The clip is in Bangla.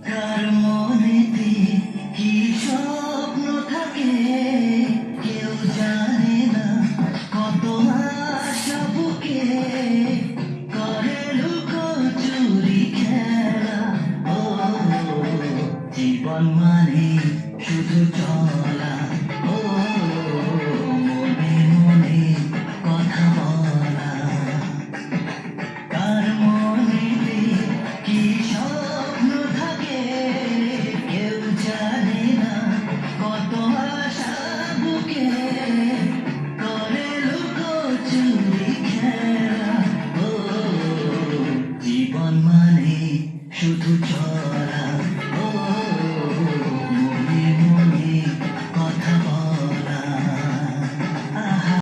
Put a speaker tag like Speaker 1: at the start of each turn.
Speaker 1: কার মনেতে কি স্বপ্ন থাকে কেউ জানে না, কত আশা বুকে করে লুকোচুরি খেলা। ও জীবন মানে শুধু চলা, ও মনে মনে কথা বলা। কার মনেতে কি স্বপ্ন থাকে কেউ জানে না, কত আশা বুকে করে লুকোচুরি খেলা। ও জীবন মানে শুধু চলা।